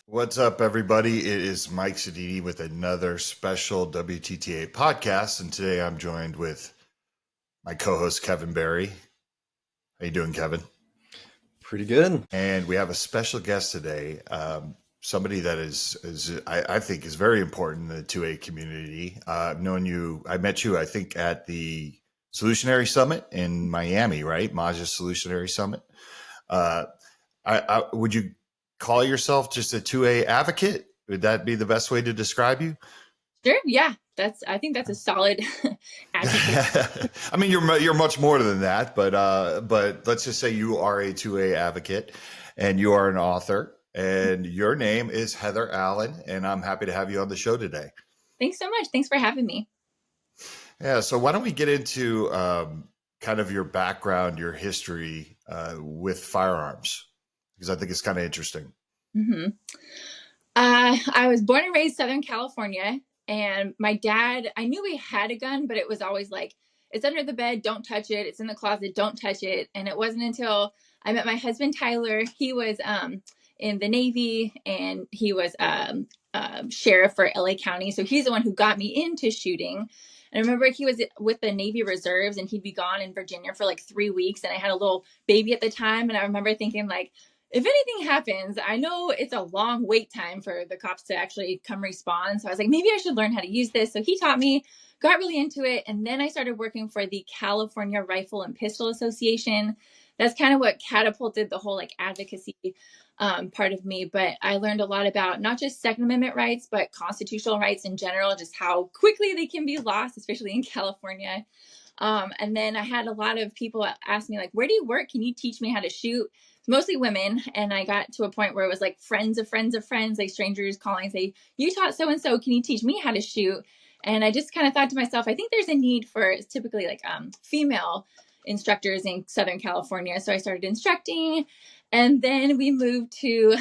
What's up, everybody? It is Mike Sedini with another special WTTA podcast, and today I'm joined with my co-host Kevin Barry. How you doing, Kevin? Pretty good. And we have a special guest today, somebody that I think is very important in the 2A community. I've known you. I met you, I think, at the Solutionary Summit in Miami, right? Maja Solutionary Summit. Uh, would you call yourself just a 2A advocate? Would that be the best way to describe you? Sure. Yeah. I think that's a solid adjective. I mean, you're much more than that, but let's just say you are a 2A advocate, and you are an author, and your name is Heather Allen, and I'm happy to have you on the show today. Thanks so much. Thanks for having me. Yeah. So why don't we get into kind of your background, your history with firearms, because I think it's kind of interesting. hmm I was born and raised Southern California, and my dad, I knew he had a gun, but it was always like, it's under the bed, don't touch it. It's in the closet, don't touch it. And it wasn't until I met my husband, Tyler. He was in the Navy, and he was sheriff for LA County. So he's the one who got me into shooting. And I remember he was with the Navy Reserves, and he'd be gone in Virginia for like 3 weeks. And I had a little baby at the time. And I remember thinking, like, if anything happens, I know it's a long wait time for the cops to actually come respond. So I was like, maybe I should learn how to use this. So he taught me, got really into it. And then I started working for the California Rifle and Pistol Association. That's kind of what catapulted the whole like advocacy part of me. But I learned a lot about not just Second Amendment rights, but constitutional rights in general, just how quickly they can be lost, especially in California. And then I had a lot of people ask me, like, where do you work? Can you teach me how to shoot? Mostly women. And I got to a point where it was like friends of friends of friends, like strangers calling and say, you taught so-and-so, can you teach me how to shoot? And I just kind of thought to myself, I think there's a need for typically like female instructors in Southern California. So I started instructing. And then we moved to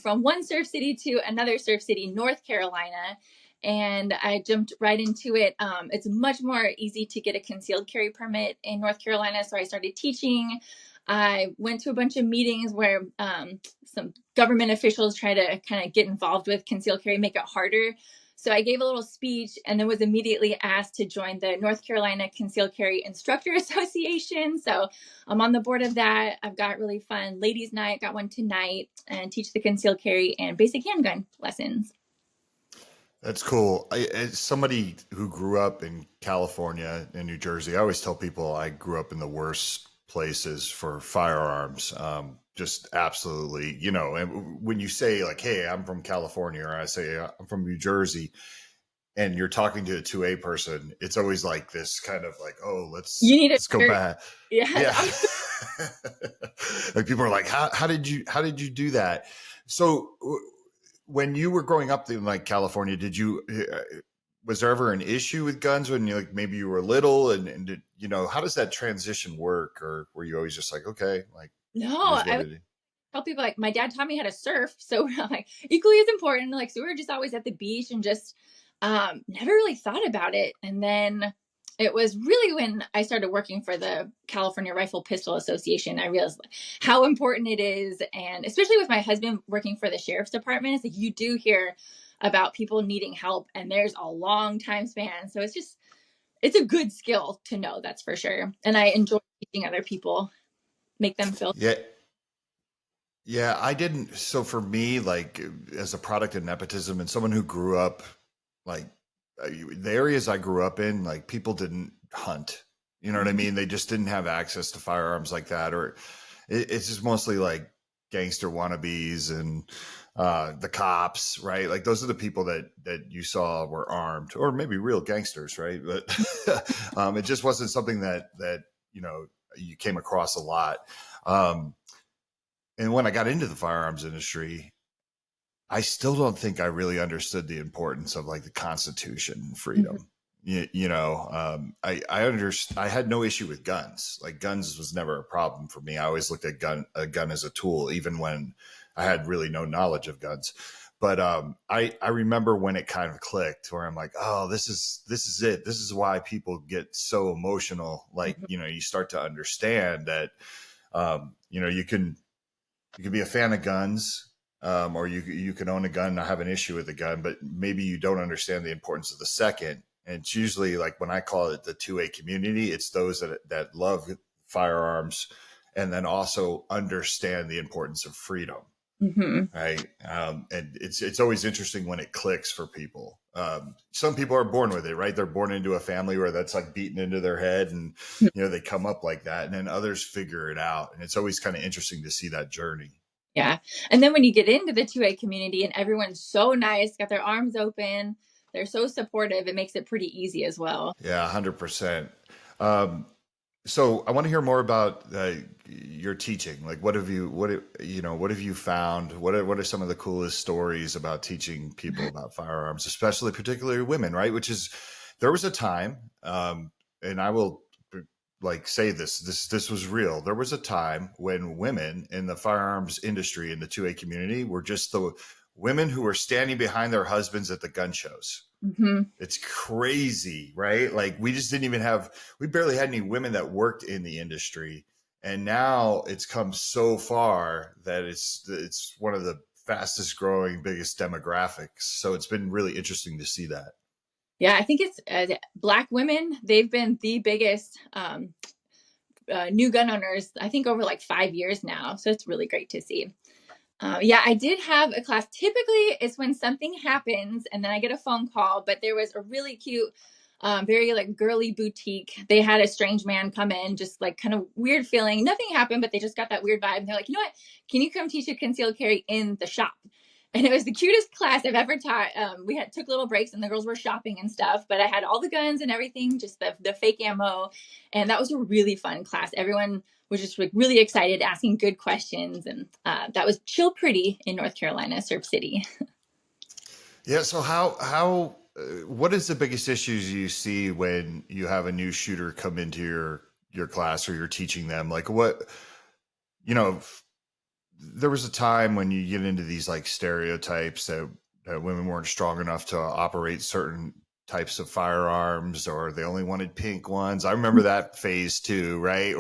from one surf city to another surf city, North Carolina. And I jumped right into it. It's much more easy to get a concealed carry permit in North Carolina. So I started teaching. I went to a bunch of meetings where some government officials try to kind of get involved with concealed carry, make it harder. So I gave a little speech and then was immediately asked to join the North Carolina Concealed Carry Instructor Association. So I'm on the board of that. I've got really fun ladies' night, got one tonight, and teach the concealed carry and basic handgun lessons. That's cool. As somebody who grew up in California and New Jersey, I always tell people I grew up in the worst places for firearms. Just absolutely, and when you say like, hey, I'm from California, or I say I'm from New Jersey, and you're talking to a 2A person, it's always like this kind of like, oh, let's go back. Yeah. Yeah. Like people are like, how did you do that? So when you were growing up in like California, was there ever an issue with guns when you like maybe you were little, and did, how does that transition work, or were you always just like, okay, like, No, I tell people, like, my dad taught me how to surf, so we're like equally as important. Like, so we were just always at the beach and just never really thought about it. And then it was really when I started working for the California Rifle Pistol Association, I realized how important it is. And especially with my husband working for the sheriff's department, it's like you do hear about people needing help, and there's a long time span. So it's a good skill to know, that's for sure. And I enjoy teaching other people, make them feel. yeah. Yeah, I didn't. So for me, like as a product of nepotism and someone who grew up, like the areas I grew up in, like people didn't hunt. You know what I mean? They just didn't have access to firearms like that, or it's just mostly like gangster wannabes and the cops, right? Like those are the people that you saw were armed, or maybe real gangsters, right? But it just wasn't something that you came across a lot. Um, and when I got into the firearms industry, I still don't think I really understood the importance of like the Constitution and freedom. I had no issue with guns. Like guns was never a problem for me. I always looked at a gun as a tool, even when I had really no knowledge of guns. But I remember when it kind of clicked, where I'm like, oh, this is it. This is why people get so emotional. Like, you start to understand that, you can be a fan of guns, or you can own a gun and not have an issue with a gun, but maybe you don't understand the importance of the second. And it's usually like when I call it the 2A community, it's those that love firearms and then also understand the importance of freedom. Hmm. Right. And it's always interesting when it clicks for people. Some people are born with it, right? They're born into a family where that's like beaten into their head and, they come up like that, and then others figure it out. And it's always kind of interesting to see that journey. Yeah. And then when you get into the 2A community and everyone's so nice, got their arms open, they're so supportive, it makes it pretty easy as well. Yeah, 100%. Um, so I want to hear more about your teaching. Like, what have you found? What are some of the coolest stories about teaching people about firearms, especially particularly women, right? There was a time, and I will like say this was real. There was a time when women in the firearms industry in the 2A community were just the women who were standing behind their husbands at the gun shows. Hmm. It's crazy, right? Like we barely had any women that worked in the industry. And now it's come so far that it's one of the fastest growing, biggest demographics. So it's been really interesting to see that. Yeah, I think it's Black women, they've been the biggest new gun owners, I think, over like 5 years now. So it's really great to see. Yeah, I did have a class. Typically, it's when something happens and then I get a phone call. But there was a really cute, very like girly boutique. They had a strange man come in, just like kind of weird feeling. Nothing happened, but they just got that weird vibe. And they're like, you know what? Can you come teach a concealed carry in the shop? And it was the cutest class I've ever taught. We took little breaks and the girls were shopping and stuff, but I had all the guns and everything, just the fake ammo. And that was a really fun class. Everyone was just like really excited, asking good questions. And that was Chill Pretty in North Carolina, Surf City. Yeah. So what is the biggest issues you see when you have a new shooter come into your class or you're teaching them? Like you know, there was a time when you get into these like stereotypes that women weren't strong enough to operate certain types of firearms, or they only wanted pink ones. I remember that phase too, right?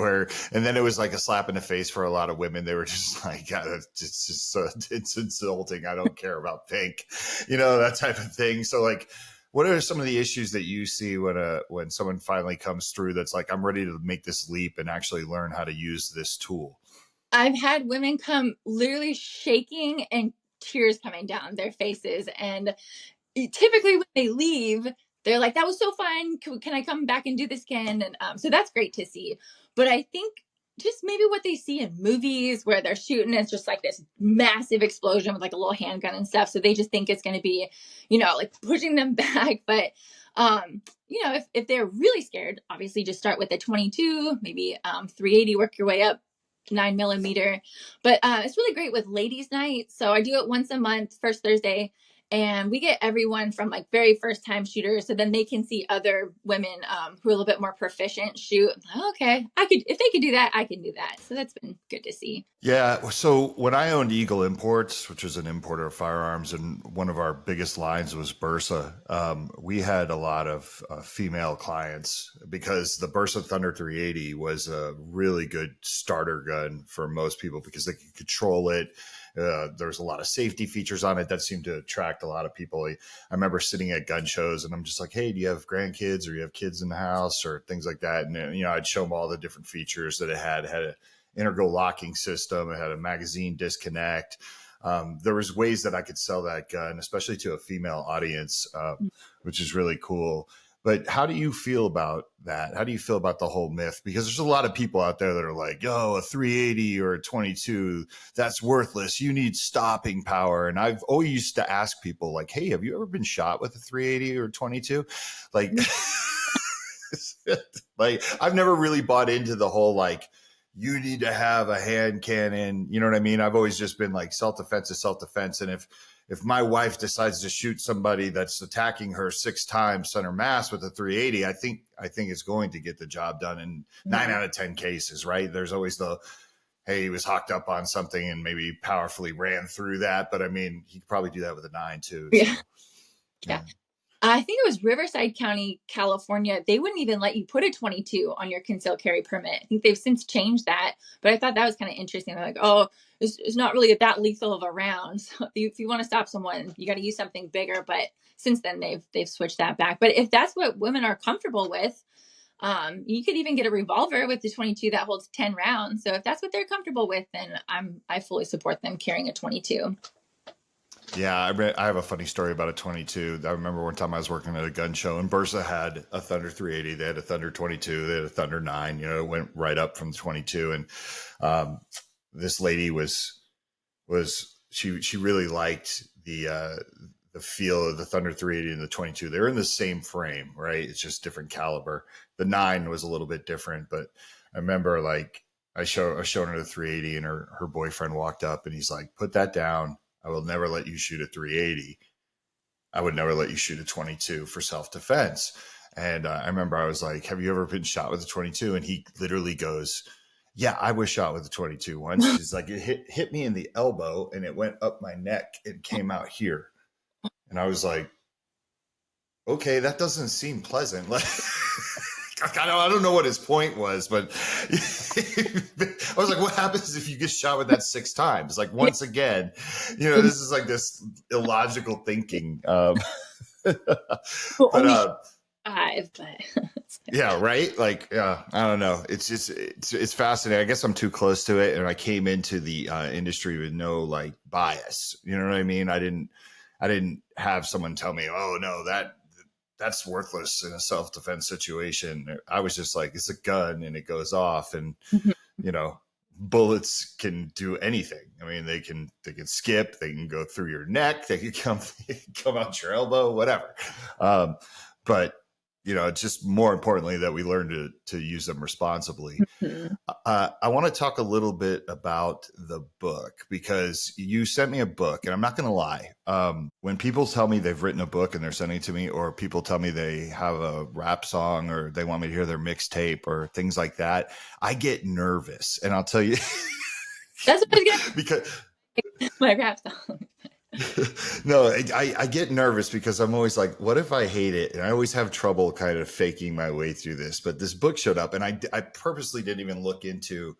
And then it was like a slap in the face for a lot of women. They were just like, "God, it's just so, it's insulting. I don't care about pink," that type of thing. So like, what are some of the issues that you see when someone finally comes through that's like, I'm ready to make this leap and actually learn how to use this tool? I've had women come literally shaking and tears coming down their faces. And typically when they leave, they're like, that was so fun. Can I come back and do this again? And so that's great to see. But I think just maybe what they see in movies where they're shooting, it's just like this massive explosion with like a little handgun and stuff. So they just think it's going to be, like pushing them back. But, if they're really scared, obviously just start with a 22, maybe 380, work your way up 9 millimeter. But it's really great with ladies night. So I do it once a month, first Thursday, and we get everyone from like very first time shooters, so then they can see other women who are a little bit more proficient shoot. Okay, if they could do that, I can do that. So that's been good to see. Yeah. So when I owned Eagle Imports, which is an importer of firearms, and one of our biggest lines was Bursa, we had a lot of female clients because the Bursa Thunder 380 was a really good starter gun for most people because they could control it. There's a lot of safety features on it that seemed to attract a lot of people. I remember sitting at gun shows and I'm just like, hey, do you have grandkids or you have kids in the house or things like that? And, I'd show them all the different features that it had. It had an integral locking system. It had a magazine disconnect. There was ways that I could sell that gun, especially to a female audience, which is really cool. But how do you feel about that? How do you feel about the whole myth? Because there's a lot of people out there that are like, oh, a 380 or a 22, that's worthless. You need stopping power. And I've always used to ask people like, hey, have you ever been shot with a 380 or 22? Like, like I've never really bought into the whole, like, you need to have a hand cannon. You know what I mean? I've always just been like, self-defense is self-defense. And if my wife decides to shoot somebody that's attacking her 6 times center mass with a 380, I think it's going to get the job done in 9 out of 10 cases, right? There's always hey, he was hocked up on something and maybe powerfully ran through that. But I mean, he could probably do that with a 9 too. Yeah. So, Yeah. I think it was Riverside County, California. They wouldn't even let you put a 22 on your concealed carry permit. I think they've since changed that, but I thought that was kind of interesting. They're like, oh, it's not really that lethal of a round. So if you want to stop someone, you got to use something bigger. But since then, they've switched that back. But if that's what women are comfortable with, you could even get a revolver with the 22 that holds 10 rounds. So if that's what they're comfortable with, then I fully support them carrying a 22. Yeah, I have a funny story about a 22. I remember one time I was working at a gun show, and Bursa had a Thunder 380. They had a Thunder 22. They had a Thunder 9. You know, it went right up from the 22. And this lady was she really liked the feel of the Thunder 380 and the 22. They're in the same frame, right? It's just different caliber. The 9 was a little bit different, but I remember like I was showing her the 380, and her boyfriend walked up and he's like, "Put that down. I will never let you shoot a 380. I would never let you shoot a 22 for self-defense." And I remember I was like, "Have you ever been shot with a 22?" And he literally goes, "Yeah, I was shot with a 22 once." He's like, "It hit me in the elbow and it went up my neck and came out here." And I was like, "Okay, that doesn't seem pleasant." Like, I don't know what his point was, but I was like, "What happens if you get shot with that 6 times?" Like, once again, this is like this illogical thinking. Well, But only 5, but yeah, right. Like, I don't know. It's just it's fascinating. I guess I'm too close to it, and I came into the industry with no like bias. You know what I mean? I didn't have someone tell me, "Oh no, that's worthless in a self-defense situation." I was just like, it's a gun and it goes off, and bullets can do anything. I mean, they can skip, they can go through your neck, they can come out your elbow, whatever. But just more importantly that we learn to use them responsibly. Mhm. I want to talk a little bit about the book, because you sent me a book, and I'm not going to lie. When people tell me they've written a book and they're sending it to me, or people tell me they have a rap song or they want me to hear their mixtape or things like that, I get nervous. And I'll tell you, That's what I was because gonna my rap song. no, I get nervous because I'm always like, what if I hate it? And I always have trouble kind of faking my way through this. But this book showed up, and I purposely didn't even look into.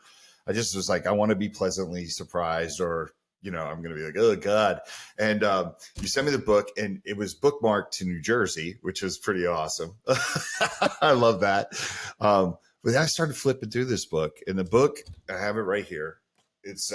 I just was like, I want to be pleasantly surprised, or I'm going to be like, oh God. And you sent me the book, and it was bookmarked to New Jersey, which was pretty awesome. I love that. But then I started flipping through this book, and the book, I have it right here. It's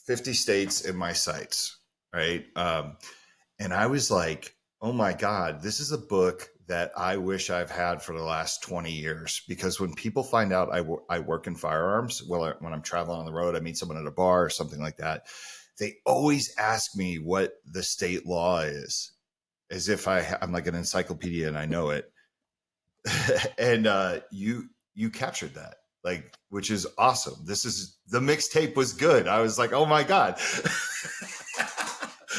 50 states in my sights, right? And I was like, oh my God, this is a book that I wish I've had for the last 20 years. Because when people find out I work in firearms, when I'm traveling on the road, I meet someone at a bar or something like that, they always ask me what the state law is, as if I'm like an encyclopedia and I know it. And you captured that, like, which is awesome. The mixtape was good. I was like, oh my God.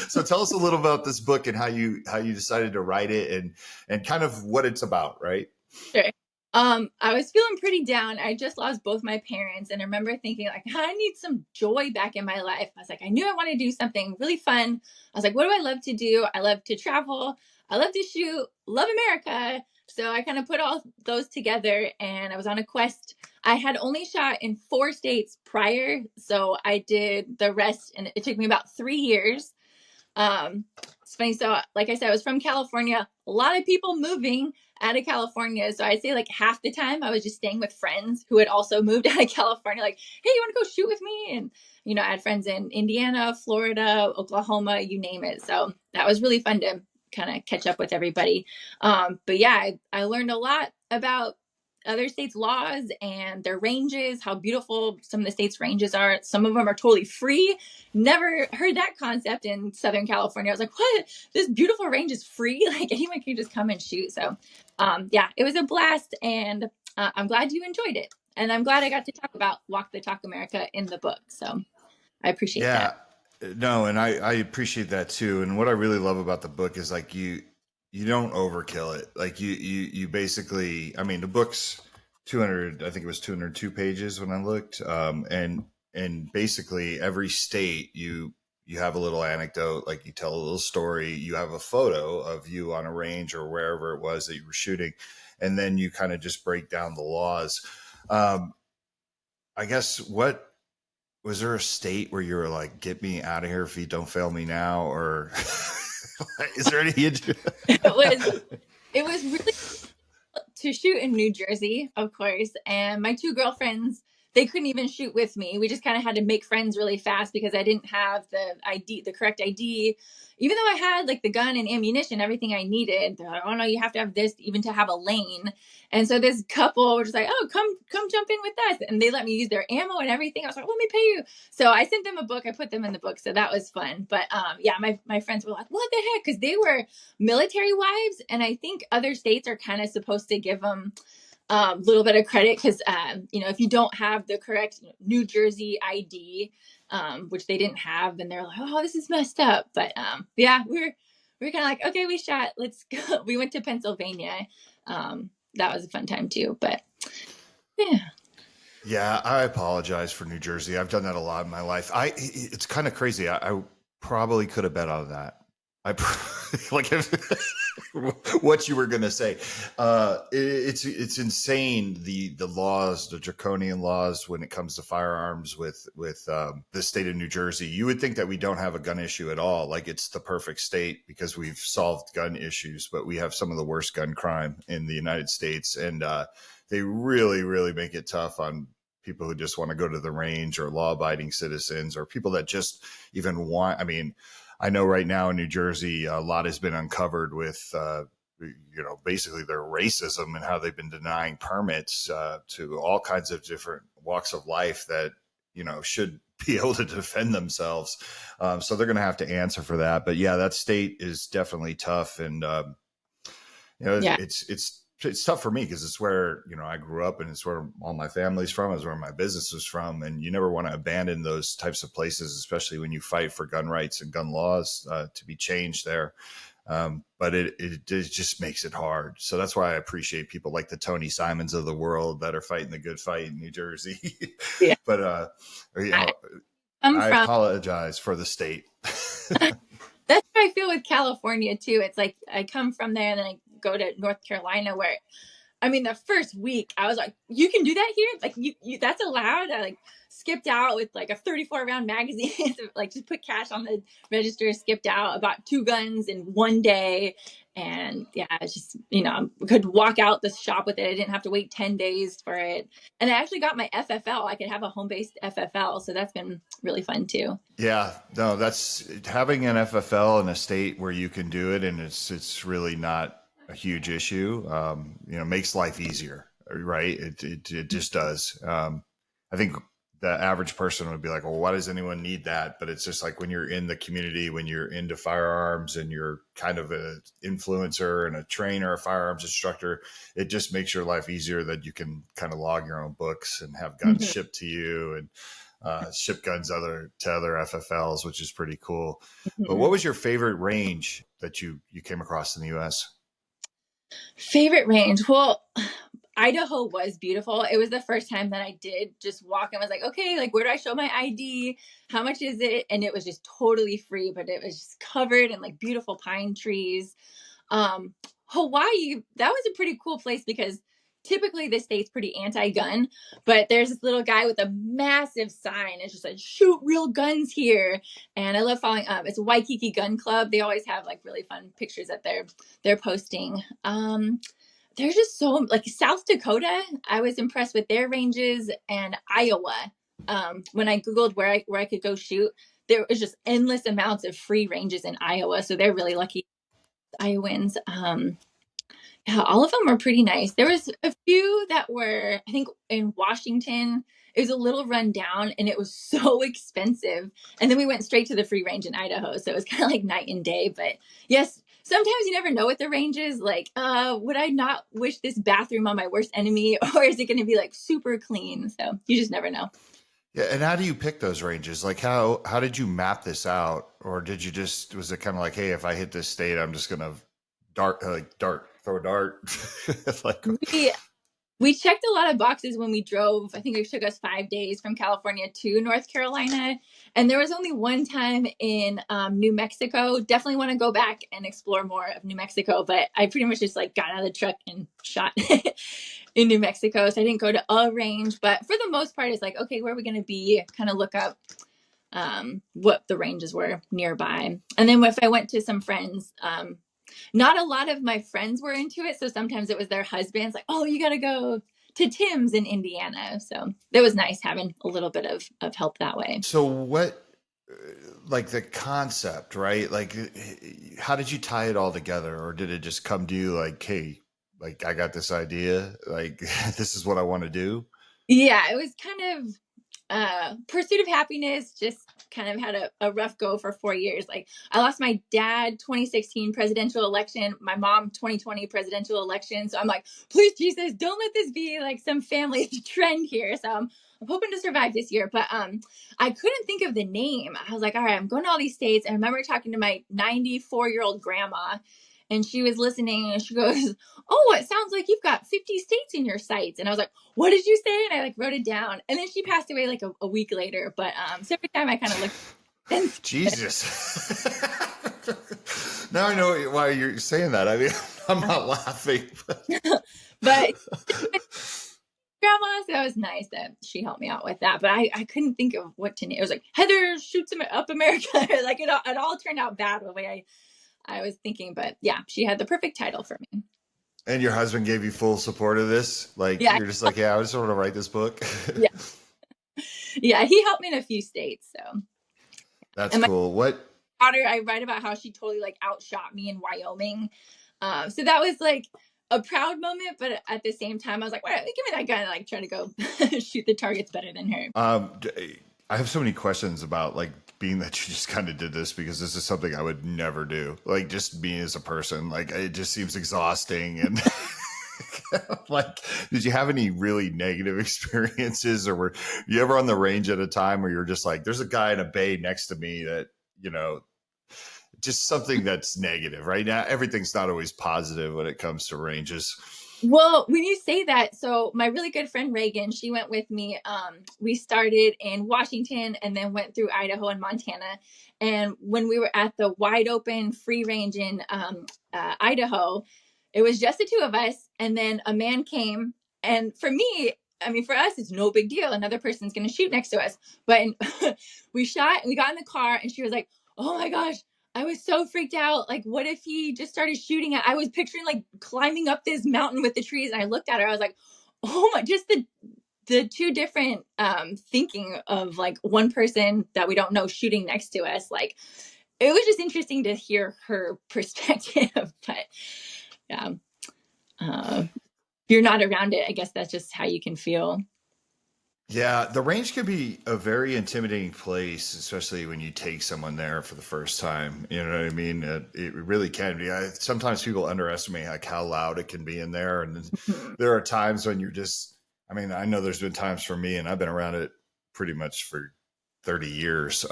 So tell us a little about this book and how you decided to write it, and kind of what it's about, right? Sure. I was feeling pretty down. I just lost both my parents, and I remember thinking like, I need some joy back in my life. I was like, I knew I wanted to do something really fun. I was like, what do I love to do? I love to travel. I love to shoot. Love America. So I kind of put all those together, and I was on a quest. I had only shot in 4 states prior, so I did the rest, and it took me about 3 years. It's funny. So, like I said, I was from California. A lot of people moving out of California. So I'd say like half the time I was just staying with friends who had also moved out of California. Like, hey, you want to go shoot with me? And I had friends in Indiana, Florida, Oklahoma, you name it. So that was really fun to kind of catch up with everybody. But yeah, I learned a lot about other states' laws and their ranges, how beautiful some of the states' ranges are. Some of them are totally free. Never heard that concept in Southern California. I was like, what? This beautiful range is free? Like anyone can just come and shoot. So yeah, it was a blast, and I'm glad you enjoyed it. And I'm glad I got to talk about Walk the Talk America in the book. So I appreciate that. Yeah, no, and I appreciate that too. And what I really love about the book is like you don't overkill it. Like you basically, I mean, the book's 200, I think it was 202 pages when I looked. And basically every state you have a little anecdote, like you tell a little story, you have a photo of you on a range or wherever it was that you were shooting, and then you kind of just break down the laws. I guess was there a state where you were like, get me out of here if you don't fail me now? Or is there any? It was really to shoot in New Jersey, of course. And my two girlfriends, they couldn't even shoot with me. We just kind of had to make friends really fast because I didn't have the correct ID. Even though I had like the gun and ammunition, everything I needed, they're like, oh no, you have to have this even to have a lane. And so this couple were just like, oh, come jump in with us. And they let me use their ammo and everything. I was like, let me pay you. So I sent them a book. I put them in the book. So that was fun. But yeah, my friends were like, what the heck? Because they were military wives. And I think other states are kind of supposed to give them a little bit of credit because, if you don't have the correct New Jersey ID, which they didn't have, then they're like, oh, this is messed up. But yeah, we were kind of like, okay, we shot, let's go. We went to Pennsylvania. That was a fun time too. But yeah. Yeah, I apologize for New Jersey. I've done that a lot in my life. It's kind of crazy. I probably could have bet on that. Like what you were going to say. It's insane the laws, the draconian laws when it comes to firearms with the state of New Jersey. You would think that we don't have a gun issue at all. Like it's the perfect state because we've solved gun issues, but we have some of the worst gun crime in the United States, and they really, really make it tough on people who just want to go to the range or law-abiding citizens or people that just even want. I mean, I know right now in New Jersey, a lot has been uncovered with, basically their racism and how they've been denying permits to all kinds of different walks of life that, should be able to defend themselves. So they're going to have to answer for that. But yeah, that state is definitely tough. And, Yeah. it's tough for me because it's where, I grew up and it's where all my family's from, it's where my business is from. And you never want to abandon those types of places, especially when you fight for gun rights and gun laws to be changed there. But it just makes it hard. So that's why I appreciate people like the Tony Simons of the world that are fighting the good fight in New Jersey. Yeah. But, I come I from apologize for the state. That's how I feel with California too. It's like I come from there and then I go to North Carolina where the first week I was like, you can do that here? Like you that's allowed? I like skipped out with like a 34 round magazine, like just put cash on the register, skipped out, about 2 guns in one day. And yeah, it's just, I could walk out the shop with it. I didn't have to wait 10 days for it. And I actually got my FFL. I could have a home-based FFL. So that's been really fun too. Yeah, no, that's having an FFL in a state where you can do it, and it's really not a huge issue. Makes life easier, right? It just does. I think the average person would be like, well, why does anyone need that? But it's just like when you're in the community, when you're into firearms and you're kind of an influencer and a trainer, a firearms instructor, it just makes your life easier that you can kind of log your own books and have guns shipped to you and ship guns to other FFLs, which is pretty cool. But what was your favorite range that you came across in the U.S.? Favorite range? Well, Idaho was beautiful. It was the first time that I did just walk and was like, okay, like where do I show my ID? How much is it? And it was just totally free, but it was just covered in like beautiful pine trees. Hawaii, that was a pretty cool place because typically the state's pretty anti-gun, but there's this little guy with a massive sign. It's just like, shoot real guns here. And I love following it's a Waikiki Gun Club. They always have like really fun pictures that they're posting. There's just so like South Dakota, I was impressed with their ranges, and Iowa. When I Googled where I could go shoot, there was just endless amounts of free ranges in Iowa. So they're really lucky Iowans. Yeah, all of them were pretty nice. There was a few that were, I think, in Washington. It was a little run down and it was so expensive. And then we went straight to the free range in Idaho. So it was kind of like night and day. But yes, sometimes you never know what the range is. Like, would I not wish this bathroom on my worst enemy? Or is it going to be like super clean? So you just never know. Yeah, and how do you pick those ranges? Like how did you map this out, or did you just was it kind of like, hey, if I hit this state, I'm just gonna throw a dart, like We We checked a lot of boxes when we drove. I think it took us 5 days from California to North Carolina. And there was only one time in New Mexico. Definitely want to go back and explore more of New Mexico. But I pretty much just like got out of the truck and shot in New Mexico. So I didn't go to a range. But for the most part, it's like, okay, where are we going to be? Kind of look up what the ranges were nearby. And then if I went to some friends, not a lot of my friends were into it. So sometimes it was their husbands like, oh, you got to go to Tim's in Indiana. So it was nice having a little bit of help that way. So what, like the concept, right? Like, how did you tie it all together, or did it just come to you like, hey, like I got this idea, like this is what I want to do? Yeah, it was kind of pursuit of happiness. Just kind of had a rough go for 4 years. Like I lost my dad 2016 presidential election, my mom 2020 presidential election. So I'm like, please Jesus, don't let this be like some family trend here. So I'm hoping to survive this year. But I couldn't think of the name. I was like, all right, I'm going to all these states. I remember talking to my 94-year-old grandma, and she was listening, and she goes, oh, it sounds like you've got 50 states in your sights. And I was like, what did you say? And I like wrote it down. And then she passed away like a week later. But so every time I kind of looked and Jesus. Now I know why you're saying that. I mean, I'm not laughing. but grandma, so that was nice that she helped me out with that. But I couldn't think of what to name. It was like Heather shoots up America. Like it all turned out bad the way I was thinking. But yeah, she had the perfect title for me. And your husband gave you full support of this? Like, Yeah. you're just like, yeah, I just want to write this book. Yeah. Yeah, he helped me in a few states. So That's cool. What? Daughter, I write about how she totally like outshot me in Wyoming. So that was like a proud moment, but at the same time, I was like, "Wait, give me that gun!" And like try to go shoot the targets better than her. I have so many questions about like being that you just kind of did this, because this is something I would never do. Like just me as a person, like it just seems exhausting. And like, did you have any really negative experiences, or were you ever on the range at a time where you're just like, there's a guy in a bay next to me that, just something that's negative? Right now everything's not always positive when it comes to ranges. Well, when you say that, so my really good friend Reagan, she went with me. We started in Washington and then went through Idaho and Montana. And when we were at the wide open free range in Idaho, it was just the two of us. And then a man came. And for me, I mean, for us, it's no big deal. Another person's going to shoot next to us. But we shot and we got in the car, and she was like, oh my gosh, I was so freaked out. Like, what if he just started shooting at? I was picturing like climbing up this mountain with the trees, and I looked at her. I was like, oh my! Just the two different thinking of like one person that we don't know shooting next to us. Like, it was just interesting to hear her perspective. But yeah, if you're not around it, I guess that's just how you can feel. Yeah, the range can be a very intimidating place, especially when you take someone there for the first time. You know what I mean? It really can be. Sometimes people underestimate like how loud it can be in there, and there are times when you're just. I mean, I know there's been times for me, and I've been around it pretty much for 30 years,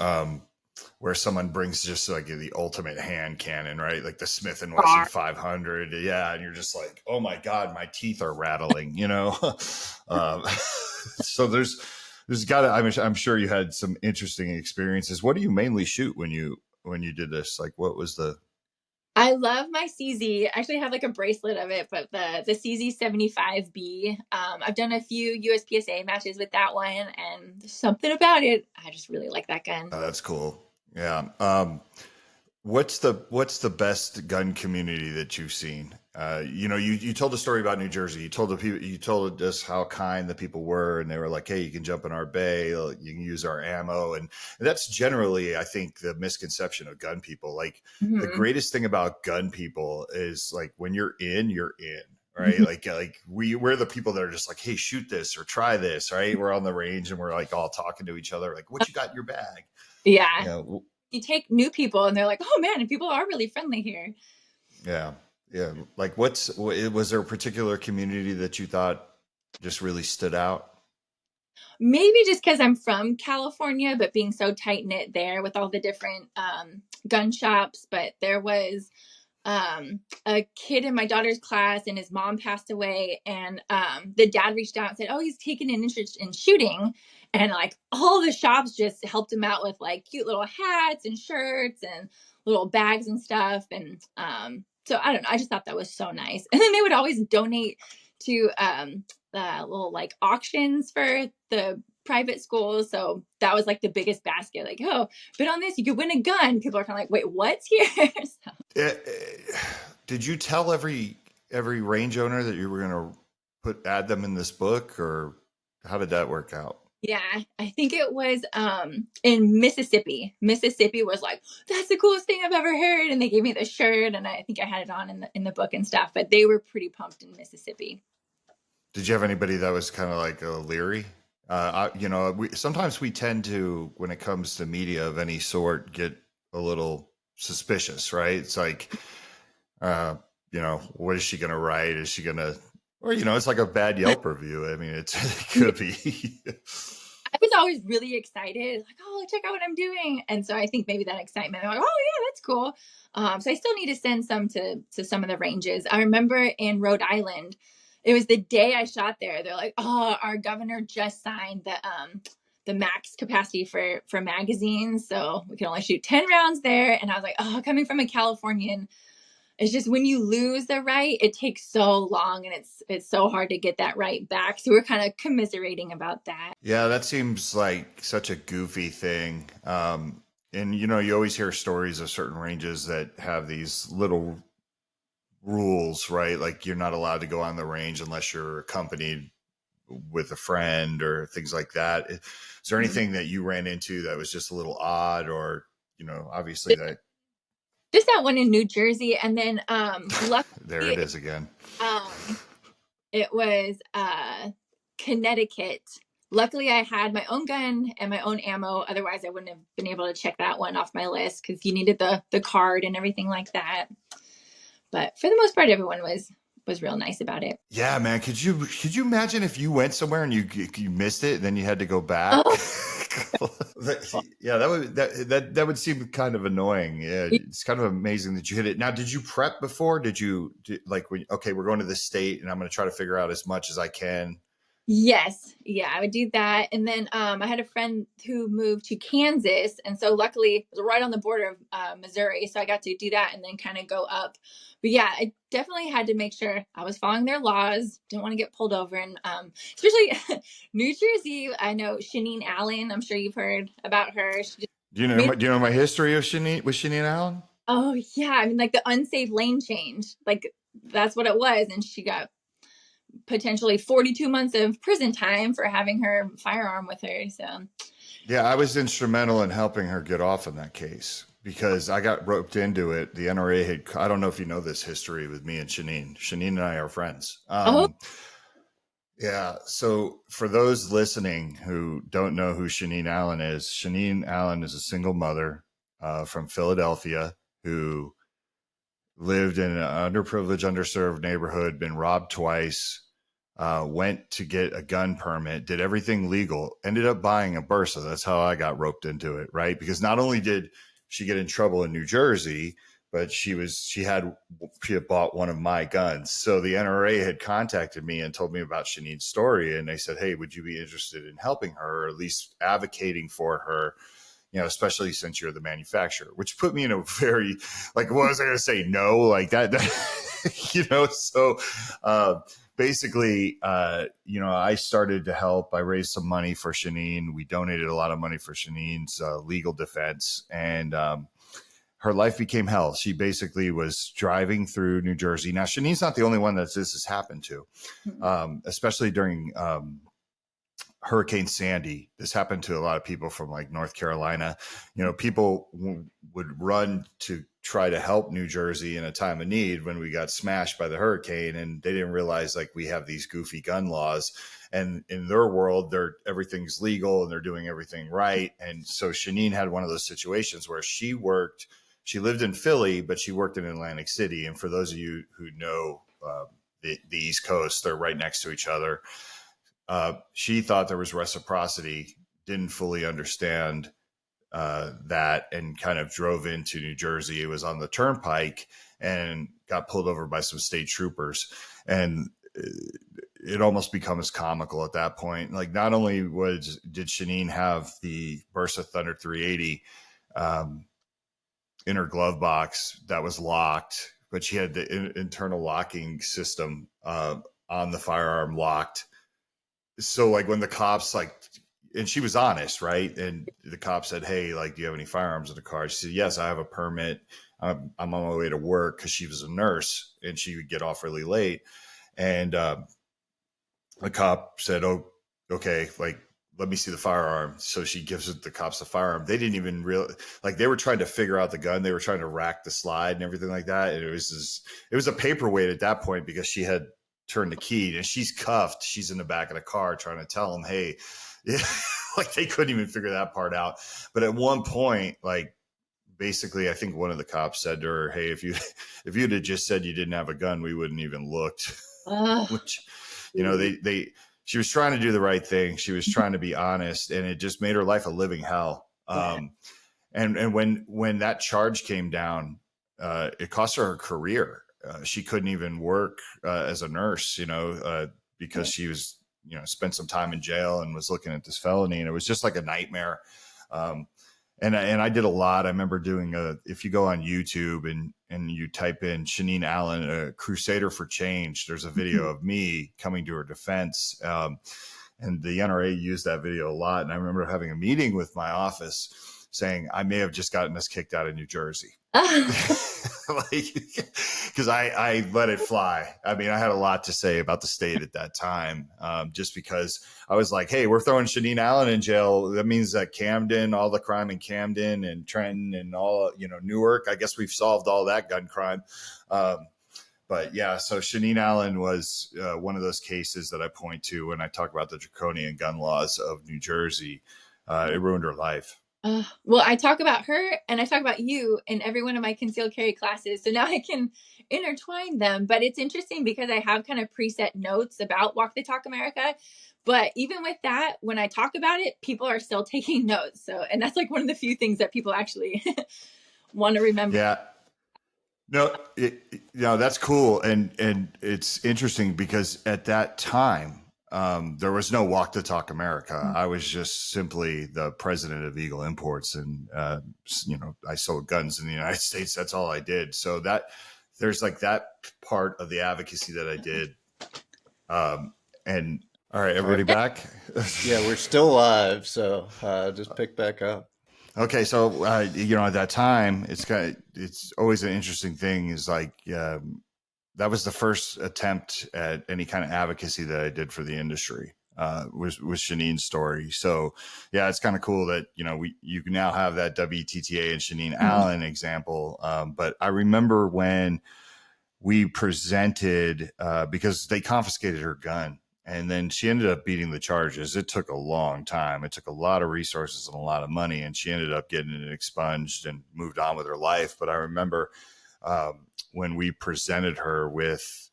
where someone brings just like the ultimate hand cannon, right? Like the Smith and Wesson 500, yeah, and you're just like, oh my god, my teeth are rattling, So there's got to. I'm sure you had some interesting experiences. What do you mainly shoot when you did this? Like, what was the? I love my CZ. I actually have like a bracelet of it, but the CZ 75B. I've done a few USPSA matches with that one, and there's something about it. I just really like that gun. Oh, that's cool. Yeah. What's the best gun community that you've seen? You told a story about New Jersey. You told us how kind the people were, and they were like, "Hey, you can jump in our bay, you can use our ammo," and that's generally, I think, the misconception of gun people. Like the greatest thing about gun people is like when you're in, right? Like we're the people that are just like, "Hey, shoot this or try this," right? We're on the range and we're like all talking to each other, like, "What you got in your bag?" Yeah. You take new people and they're like, oh man, and people are really friendly here. Yeah. Yeah. Like was there a particular community that you thought just really stood out? Maybe just because I'm from California, but being so tight knit there with all the different gun shops. But there was a kid in my daughter's class, and his mom passed away, and the dad reached out and said, oh, he's taken an interest in shooting, and like all the shops just helped him out with like cute little hats and shirts and little bags and stuff. And so I don't know, I just thought that was so nice. And then they would always donate to little like auctions for the private schools. So that was like the biggest basket, like, oh, bid on this, you could win a gun. People are kind of like, wait, what's here? So. Did you tell every range owner that you were going to add them in this book, or how did that work out? Yeah, I think it was in Mississippi. Mississippi was like, that's the coolest thing I've ever heard, and they gave me the shirt, and I think I had it on in the book and stuff. But they were pretty pumped in Mississippi. Did you have anybody that was kind of like leery? Sometimes we tend to, when it comes to media of any sort, get a little suspicious, right? It's like, what is she going to write? Is she going to, or, it's like a bad Yelp review. I mean, it could be. I was always really excited, like, oh, check out what I'm doing. And so I think maybe that excitement, I'm like, oh yeah, that's cool. So I still need to send some to some of the ranges. I remember in Rhode Island, it was the day I shot there. They're like, oh, our governor just signed the max capacity for magazines, so we can only shoot 10 rounds there. And I was like, oh, coming from a Californian, it's just when you lose the right, it takes so long, and it's so hard to get that right back. So we're kind of commiserating about that. Yeah, that seems like such a goofy thing. And you always hear stories of certain ranges that have these little rules, right? Like you're not allowed to go on the range unless you're accompanied with a friend or things like that. Is there anything that you ran into that was just a little odd, or obviously that just that one in New Jersey, and then luckily there it is again. It was Connecticut. Luckily, I had my own gun and my own ammo. Otherwise, I wouldn't have been able to check that one off my list because you needed the card and everything like that. But for the most part, everyone was real nice about it. Yeah, man. Could you imagine if you went somewhere and you missed it and then you had to go back? Oh. Yeah, that would seem kind of annoying. Yeah, it's kind of amazing that you hit it. Now, did you prep before? Okay, we're going to this state and I'm going to try to figure out as much as I can? Yes. Yeah, I would do that. And then I had a friend who moved to Kansas. And so luckily it was right on the border of Missouri. So I got to do that and then kind of go up. But yeah, I definitely had to make sure I was following their laws. Didn't want to get pulled over. And especially New Jersey, I know Shanine Allen. I'm sure you've heard about her. Do you know my history of Shanine Allen? Oh, yeah. I mean, like the unsafe lane change. Like that's what it was. And she got potentially 42 months of prison time for having her firearm with her. So yeah, I was instrumental in helping her get off in that case because I got roped into it. The NRA I don't know if you know this history with me and Shanine. Shanine and I are friends. Yeah. So for those listening who don't know who Shanine Allen is a single mother from Philadelphia who lived in an underprivileged, underserved neighborhood, been robbed twice, went to get a gun permit, did everything legal, ended up buying a Bursa. That's how I got roped into it, right? Because not only did she get in trouble in New Jersey, but she had bought one of my guns. So the NRA had contacted me and told me about Shanine's story. And they said, hey, would you be interested in helping her, or at least advocating for her? Especially since you're the manufacturer, which put me in a very, like, what was I going to say? No, like that so basically, I started to help. I raised some money for Shanine. We donated a lot of money for Shanine's legal defense, and her life became hell. She basically was driving through New Jersey. Now, Shanine's not the only one that this has happened to, especially during Hurricane Sandy. This happened to a lot of people from like North Carolina. People would run to try to help New Jersey in a time of need when we got smashed by the hurricane, and they didn't realize like we have these goofy gun laws, and in their world, everything's legal and they're doing everything right. And so Shanine had one of those situations where she lived in Philly, but she worked in Atlantic City. And for those of you who know the East Coast, they're right next to each other. She thought there was reciprocity, didn't fully understand that and kind of drove into New Jersey. It was on the turnpike and got pulled over by some state troopers. And it almost becomes comical at that point. Like, not only did Shanine have the Bursa Thunder 380 in her glove box that was locked, but she had the internal locking system on the firearm locked. So like when the cops and she was honest, right? And the cop said, "Hey, like, do you have any firearms in the car?" She said, "Yes, I have a permit. I'm on my way to work," because she was a nurse and she would get off really late. And the cop said, "Oh, okay, like, let me see the firearm." So she gives the cops the firearm. They didn't even they were trying to figure out the gun. They were trying to rack the slide and everything like that. And it was a paperweight at that point because she had turned the key and she's cuffed. She's in the back of the car trying to tell them, "Hey," like they couldn't even figure that part out. But at one point, like, basically, I think one of the cops said to her, "Hey, if you'd have just said you didn't have a gun, we wouldn't even looked." Which, she was trying to do the right thing. She was trying to be honest, and it just made her life a living hell. And when that charge came down, it cost her career. She couldn't even work as a nurse, because she was, spent some time in jail and was looking at this felony, and it was just like a nightmare. And I did a lot. I remember doing if you go on YouTube and you type in Shanine Allen, a Crusader for Change, there's a video of me coming to her defense. And the NRA used that video a lot. And I remember having a meeting with my office saying, I may have just gotten us kicked out of New Jersey. Because I let it fly. I mean, I had a lot to say about the state at that time, just because I was like, hey, we're throwing Shanine Allen in jail. That means that Camden, all the crime in Camden and Trenton and all, Newark, I guess we've solved all that gun crime. But yeah, so Shanine Allen was one of those cases that I point to when I talk about the draconian gun laws of New Jersey. It ruined her life. Well, I talk about her and I talk about you in every one of my concealed carry classes. So now I can intertwine them. But it's interesting because I have kind of preset notes about Walk the Talk America. But even with that, when I talk about it, people are still taking notes. So, and that's like one of the few things that people actually want to remember. Yeah. No, that's cool. And it's interesting because at that time, there was no Walk the Talk America. I was just simply the president of Eagle Imports. And, I sold guns in the United States. That's all I did. So there's like that part of the advocacy that I did. And all right, everybody back? Yeah, we're still live. So just pick back up. Okay, so at that time, it's always an interesting thing. Is like that was the first attempt at any kind of advocacy that I did for the industry. Was Shanine's story. So yeah, it's kind of cool that you can now have that WTTA and Shanine Allen example. But I remember when we presented because they confiscated her gun. And then she ended up beating the charges. It took a long time. It took a lot of resources and a lot of money. And she ended up getting it expunged and moved on with her life. But I remember when we presented her with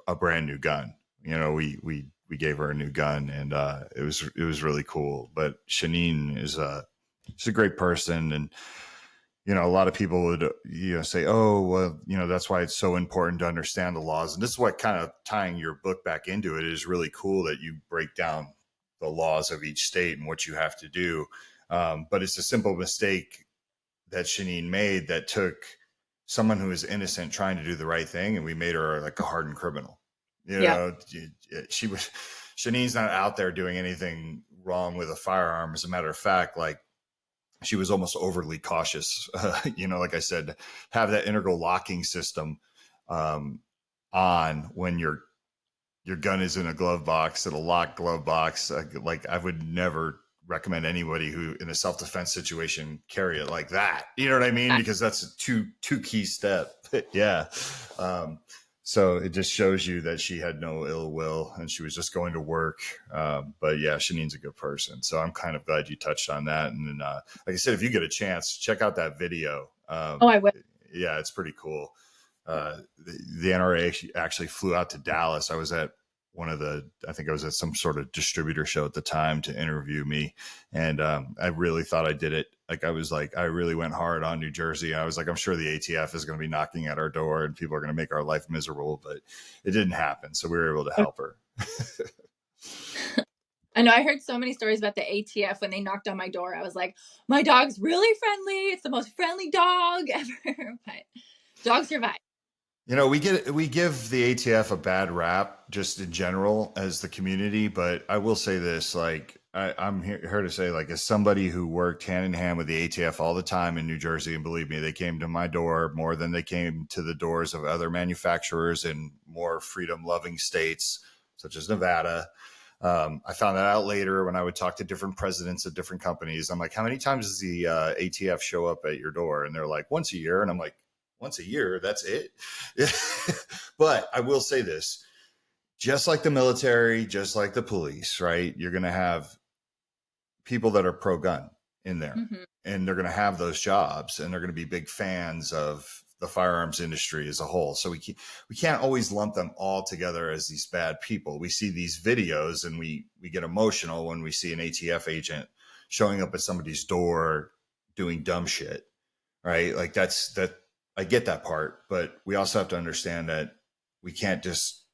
a brand new gun, we gave her a new gun, and it was really cool. But Shanine she's a great person. And a lot of people would, say, oh, well, that's why it's so important to understand the laws. And this is what kind of tying your book back into it is really cool, that you break down the laws of each state and what you have to do. But it's a simple mistake that Shanine made that took someone who is innocent trying to do the right thing, and we made her like a hardened criminal. Shanine's not out there doing anything wrong with a firearm. As a matter of fact, like, she was almost overly cautious. Like I said, have that integral locking system on when your gun is in a glove box, in a locked glove box. Like, I would never recommend anybody who in a self-defense situation carry it like that. You know what I mean? Because that's a two key step. Yeah. So it just shows you that she had no ill will and she was just going to work. But yeah, Shanine's a good person. So I'm kind of glad you touched on that. And then, like I said, if you get a chance, check out that video. I will. Yeah, it's pretty cool. The NRA actually flew out to Dallas. I was at I think I was at some sort of distributor show at the time to interview me. And I really thought I did it. I really went hard on New Jersey. I was like, I'm sure the ATF is going to be knocking at our door and people are going to make our life miserable, but it didn't happen. So we were able to help her. I know I heard so many stories about the ATF when they knocked on my door. I was like, my dog's really friendly. It's the most friendly dog ever. But dogs survive. We give the ATF a bad rap just in general as the community, but I will say this, I'm here to say, as somebody who worked hand in hand with the ATF all the time in New Jersey, and believe me, they came to my door more than they came to the doors of other manufacturers in more freedom-loving states, such as Nevada. I found that out later when I would talk to different presidents of different companies. I'm like, how many times does the ATF show up at your door? And they're like, once a year. And I'm like, once a year, that's it. But I will say this, just like the military, just like the police, right? You're going to have people that are pro-gun in there, and they're going to have those jobs, and they're going to be big fans of the firearms industry as a whole. So we can't always lump them all together as these bad people. We see these videos and we get emotional when we see an ATF agent showing up at somebody's door doing dumb shit, right? Like that. I get that part, but we also have to understand that we can't just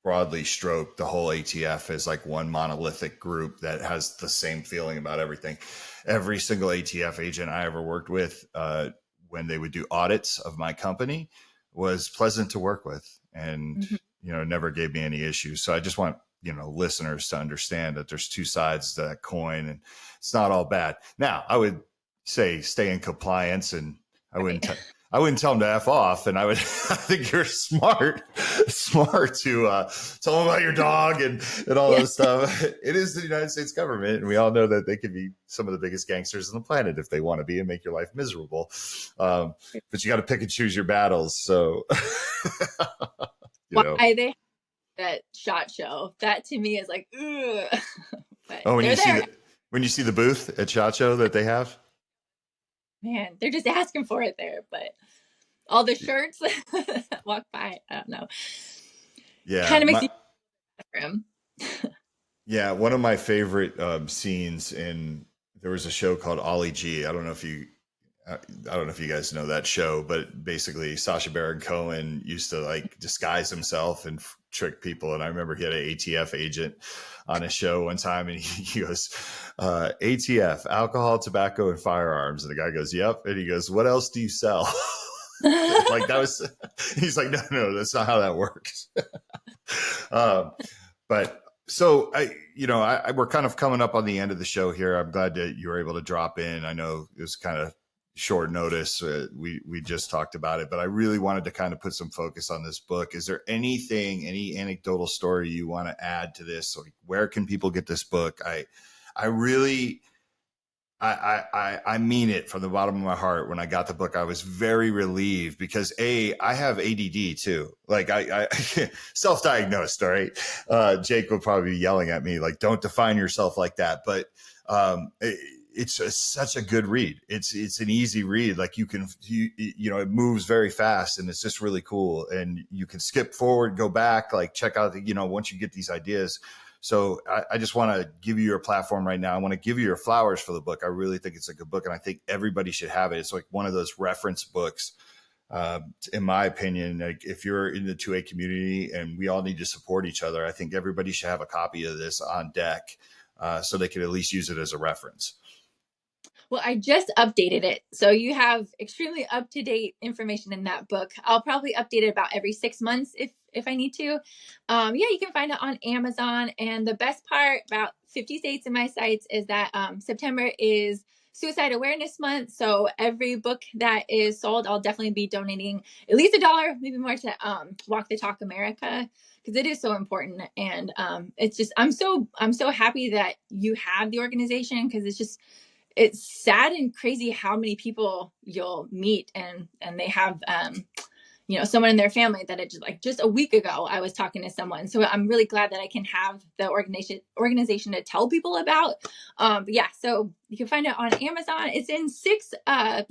broadly stroke the whole ATF as like one monolithic group that has the same feeling about everything. Every single ATF agent I ever worked with, when they would do audits of my company, was pleasant to work with, and never gave me any issues. So I just want listeners to understand that there's two sides to that coin, and it's not all bad. Now, I would say stay in compliance, and I wouldn't tell them to F off. And I think you're smart to tell them about your dog and all that stuff. It is the United States government, and we all know that they can be some of the biggest gangsters on the planet if they want to be and make your life miserable. But you got to pick and choose your battles. So, why they have that SHOT Show, that to me is like, ugh. When you see the booth at SHOT Show that they have, man, they're just asking for it there. But all the shirts that walk by, I don't know. Yeah, kind of makes you room. Yeah, one of my favorite scenes there was a show called Ollie G. I don't know if you guys know that show, but basically Sacha Baron Cohen used to disguise himself and trick people. And I remember he had an ATF agent on a show one time, and he goes, ATF, alcohol, tobacco, and firearms. And the guy goes, yep. And he goes, what else do you sell? He's like, no, that's not how that works. But so we're kind of coming up on the end of the show here. I'm glad that you were able to drop in. I know it was kind of short notice. We just talked about it, but I really wanted to kind of put some focus on this book. Is there any anecdotal story you want to add to this? Like, where can people get this book? I really mean it from the bottom of my heart. When I got the book, I was very relieved because I have ADD too. Like I self-diagnosed. All right. Jake will probably be yelling at me, like, don't define yourself like that. But it's such a good read. It's an easy read. Like it moves very fast, and it's just really cool. And you can skip forward, go back, check out once you get these ideas. So I just want to give you your platform right now. I want to give you your flowers for the book. I really think it's a good book, and I think everybody should have it. It's like one of those reference books, in my opinion. Like, if you're in the 2A community and we all need to support each other, I think everybody should have a copy of this on deck, so they can at least use it as a reference. Well, I just updated it. So you have extremely up-to-date information in that book. I'll probably update it about every 6 months if I need to. You can find it on Amazon. And the best part about 50 states in my sites is that September is Suicide Awareness Month. So every book that is sold, I'll definitely be donating at least $1, maybe more, to Walk the Talk America, because it is so important. And it's just, I'm so happy that you have the organization, because it's sad and crazy how many people you'll meet and they have, someone in their family that it just a week ago, I was talking to someone. So I'm really glad that I can have the organization to tell people about. So you can find it on Amazon. It's in 6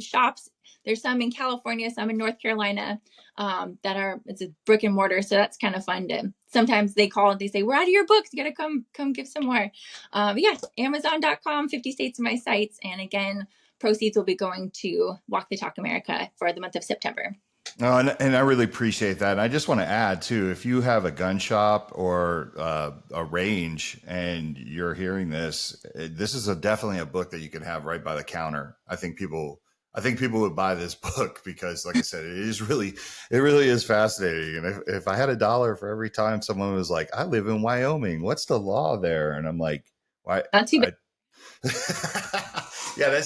shops. There's some in California, some in North Carolina, it's a brick and mortar. So that's kind of fun sometimes they call and they say, we're out of your books. You got to come give some more. But yeah, Amazon.com, 50 states of my sites. And again, proceeds will be going to Walk the Talk America for the month of September. No, and I really appreciate that. And I just want to add too, if you have a gun shop or a range and you're hearing this, this is definitely a book that you can have right by the counter. I think people would buy this book because, like I said, it really is fascinating. And if I had $1 for every time someone was like, I live in Wyoming, what's the law there? And I'm like, why? Not too bad. Yeah,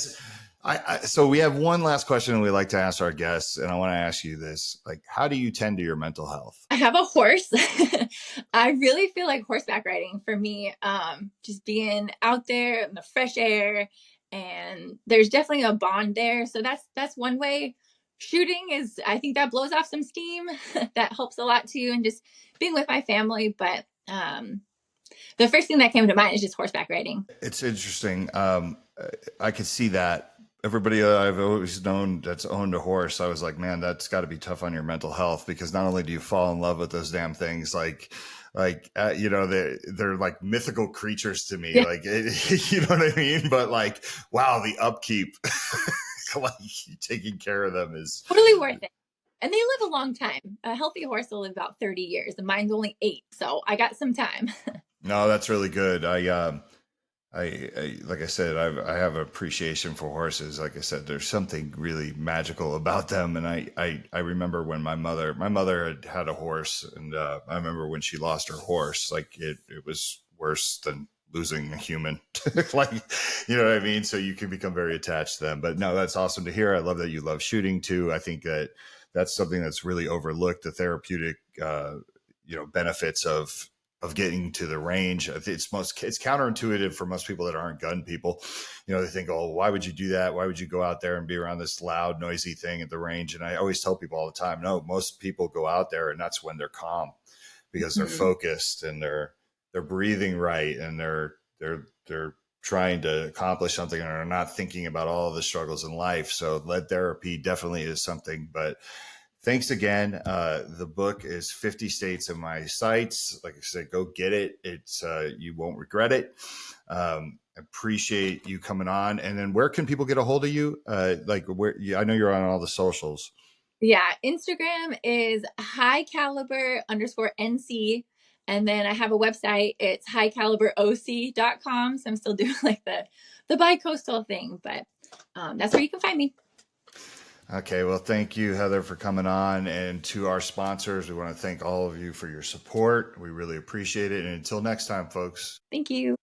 so we have one last question we like to ask our guests, and I want to ask you this: like, how do you tend to your mental health? I have a horse. I really feel like horseback riding for me, just being out there in the fresh air, and there's definitely a bond there. So that's one way. Shooting is, I think that blows off some steam. That helps a lot too, and just being with my family. But the first thing that came to mind is just horseback riding. It's interesting. I could see that. Everybody I've always known that's owned a horse, I was like, man, that's got to be tough on your mental health, because not only do you fall in love with those damn things, you know, they're like mythical creatures to me. Yeah. Like, you know what I mean? But like, wow, the upkeep, like taking care of them is Totally worth it. And they live a long time. A healthy horse will live about 30 years, and mine's only 8. So I got some time. No, that's really good. I like I said, I have appreciation for horses. Like I said, there's something really magical about them. And I remember when my mother had a horse, and I remember when she lost her horse, like it was worse than losing a human. Like, you know what I mean? So you can become very attached to them. But no, that's awesome to hear. I love that you love shooting too. I think that's something that's really overlooked, the therapeutic, benefits of getting to the range. It's counterintuitive for most people that aren't gun people. You know, they think, oh, why would you do that? Why would you go out there and be around this loud, noisy thing at the range? And I always tell people all the time, no, most people go out there and that's when they're calm, because they're focused and they're breathing right, and they're trying to accomplish something, and are not thinking about all the struggles in life. So lead therapy definitely is something. But thanks again. The book is 50 States of My Sights. Like I said, go get it. It's you won't regret it. Appreciate you coming on. And then where can people get a hold of you? I know you're on all the socials. Yeah, Instagram is highcaliber_NC. And then I have a website. It's highcaliberoc.com. So I'm still doing like the bi-coastal thing, but that's where you can find me. Okay, well, thank you, Heather, for coming on. And to our sponsors, we want to thank all of you for your support. We really appreciate it. And until next time, folks. Thank you.